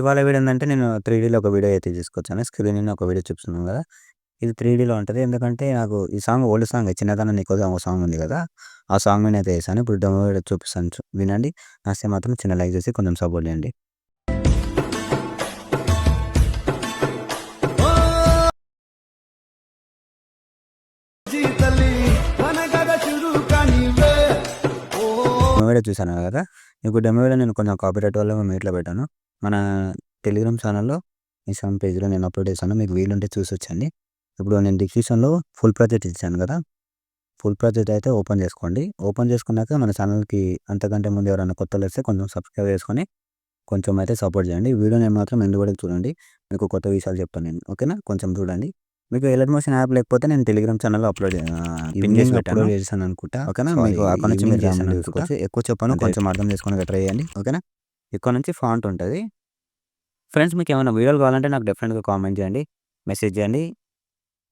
ఇవాళ వీడియో ఏందంటే నేను 3డీలో ఒక వీడియో అయితే తీసుకొచ్చాను. స్క్రీన్‌లో ఒక వీడియో చూపిస్తున్నాను గదా! ఇది 3డీలో ఉంటది. ఎందుకంటే నాకు ఈ సాంగ్ ఓల్డ్ సాంగే 'చిన్నతనం నీకోసం' ఒక సాంగ్ ఉంది గదా! ఆ సాంగ్ నేనైతే ఏసాను. ఇప్పుడు డెమో వీడియో చూపిస్తాను వినండి. నచ్చితే మాత్రం చిన్న లైక్ చేసి కొంచెం సపోర్ట్ చేయండి. డెమో వీడియో చూసాను గదా! ఇప్పుడు డెమో వీడియో నేను కొంచెం కాపీరైట్ వల్ల మ్యూట్‌లో పెట్టాను. మన టెలిగ్రామ్ ఛానల్‌లో ఇన్‌స్టాగ్రామ్ పేజ్‌లో నేను అప్‌లోడ్ చేశాను. మీకు వీలుంటే చూసొచ్చండి. ఇప్పుడు నేను డిస్క్రిప్షన్‌లో ఫుల్ ప్రాజెక్ట్ ఇచ్చాను గదా! ఫుల్ ప్రాజెక్ట్ అయితే ఓపెన్ చేసుకోండి. ఓపెన్ చేసుకున్నాక మన ఛానల్‌కి అంతకంటే ముందు ఎవరైనా కొత్తోళ్ళొస్తే కొంచెం సబ్స్క్రైబ్ చేసుకొని కొంచెం అయితే సపోర్ట్ చేయండి. వీడియో నేను మాత్రం ఎండ్ వరకు చూడండి. మీకు కొత్త విషయాలు చెప్తాను నేను. ఓకేనా? కొంచెం చూడండి. మీకు ఎలర్ట్ మోషన్ యాప్ లేకపోతే నేను టెలిగ్రామ్ ఛానల్‌లో పిన్ చేసి పెట్టాను. అప్‌లోడ్ చేశాను అనుకుంటా. ఓకేనా? మీకు అక్కడ నుంచి మీరు చేశాను చూసుకోవచ్చు. ఎక్కువ చెప్పను. కొంచెం అర్థం చేసుకోవడానికి ట్రై చేయండి. ఓకేనా? ఇక్కడ నుంచి ఫాంట్ ఉంటది. ఫ్రెండ్స్ మీకేమైనా వీడియోలు కావాలంటే నాకు డెఫినెట్‌గా కామెంట్ చేయండి. మెసేజ్ చేయండి.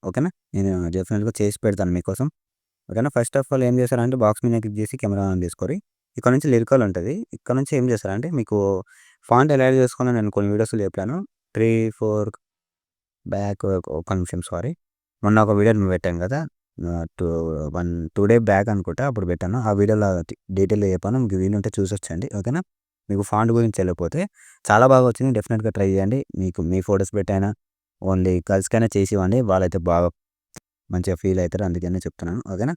ఓకేనా? నేను డెఫినెట్‌గా చేసి పెడతాను మీకోసం. ఓకేనా? ఫస్ట్ ఆఫ్ ఆల్ ఏం చేశారంటే బాక్స్ మీద క్లిక్ చేసి కెమెరా ఆన్ చేసుకోరి. ఇక్కడ నుంచి లిరికల్ ఉంటది. ఇక్కడ నుంచి ఏం చేస్తారంటే మీకు ఫాంట్ ఎలా యాడ్ చేసుకోవాలో నేను కొన్ని వీడియోస్‌లో చెప్పాను. 3, 4 బ్యాక్ ఒక్క నిమిషం సారీ. మొన్న ఒక వీడియో నేను పెట్టాను కదా! 2 డే బ్యాక్ అనుకుంటా అప్పుడు పెట్టాను. ఆ వీడియోలో డీటెయిల్‌గా చెప్పాను. మీకు వీలుంటే చూసొచ్చండి. ఓకేనా? మీకు ఫాంట్ గురించి తెలియకపోతే చాలా బాగా వచ్చింది. డెఫినిట్‌గా ట్రై చేయండి. మీకు మీ ఫోటోస్ పెట్టైనా ఓన్లీ గర్ల్స్‌కైనా చేసి ఇవ్వండి. వాళ్ళైతే బాగా మంచిగా ఫీల్ అవుతారు. అందుకనే చెప్తున్నాను. ఓకేనా?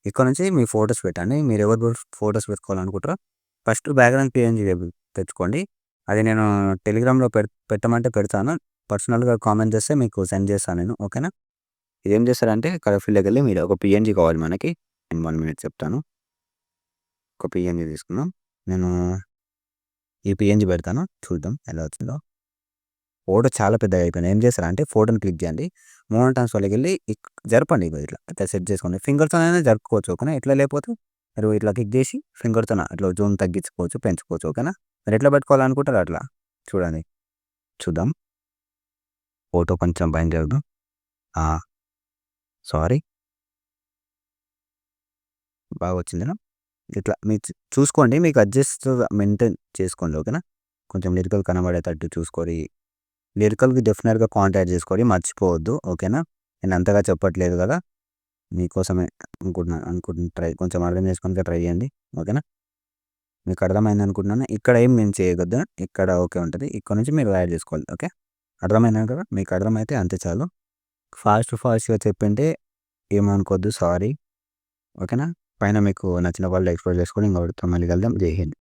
ఇక్కడ నుంచి మీ ఫోటోస్ పెట్టండి. మీరు ఎవరి ఫోటోస్ పెట్టుకోవాలనుకుంటారో ఫస్ట్ బ్యాక్‌గ్రౌండ్ పీఎన్‌జీ తెచ్చుకోండి. అది నేను టెలిగ్రామ్‌లో పెట్టమంటే పెడతాను. పర్సనల్‌గా కామెంట్ చేస్తే మీకు సెండ్ చేస్తాను నేను. ఓకేనా? ఇదేం చేస్తారంటే కలర్‌ఫిల్‌లోకెళ్ళి మీరు ఒక పీఎన్‌జీ కావాలి మనకి. నేను 1 మినిట్ చెప్తాను. ఒక పీఎన్‌జీ తీసుకుందాం. నేను ఈ పీఎన్‌జీ పెడతాను. చూద్దాం ఎలా వచ్చిందో. ఫోటో చాలా పెద్దగా అయిపోయింది. ఏం చేస్తారంటే ఫోటోని క్లిక్ చేయండి. మోనో ట్రాన్స్‌ఫర్‌లోకెళ్ళి జరపండి ఇట్లా సెట్ చేసుకోండి. ఫింగర్‌తోనైనా జరుపుకోవచ్చు. ఓకేనా? ఇట్లా లేకపోతే మీరు ఇట్లా క్లిక్ చేసి ఫింగర్‌తోన అట్లా జూమ్ తగ్గించుకోవచ్చు, పెంచుకోవచ్చు. ఓకేనా? మీరు ఎట్లా పెట్టుకోవాలనుకుంటారో అట్లా. చూడండి. చూద్దాం. ఫోటో కొంచెం పైన జరుపుదాం. ఆ! సారీ. బాగా వచ్చిందేనా? ఇట్లా మీరు చూసుకోండి. మీకు అడ్జస్ట్ మెయింటైన్ చేసుకోండి. ఓకేనా? కొంచెం లిరికల్ కనబడేటట్టు చూసుకొని లిరికల్‌కి డెఫినిట్‌గా కాంటాక్ట్ చేసుకోండి. మర్చిపోవద్దు. ఓకేనా? నేను అంతగా చెప్పట్లేదు కదా! మీకోసమే కొంచెం అర్థం చేసుకోవడానికి ట్రై చేయండి. ఓకేనా? మీకు అర్థమైంది అనుకుంటున్నాను. ఇక్కడ ఏం నేను చేయొద్దు. ఇక్కడ ఓకే ఉంటది. ఇక్కడ నుంచి మీరు యాడ్ చేసుకోవాలి. ఓకే? అర్థమైందా కదా! మీకు అర్థమైతే అంతే చాలు. ఫాస్ట్‌గా చెప్పింటే ఏమనుకోవద్దు. సారీ. ఓకేనా? పైన మీకు నచ్చిన వాళ్ళు ఎక్స్‌ప్లోర్ చేసుకొని ఇంకొకరితో మళ్ళీ కలుద్దాం. జై హింద్.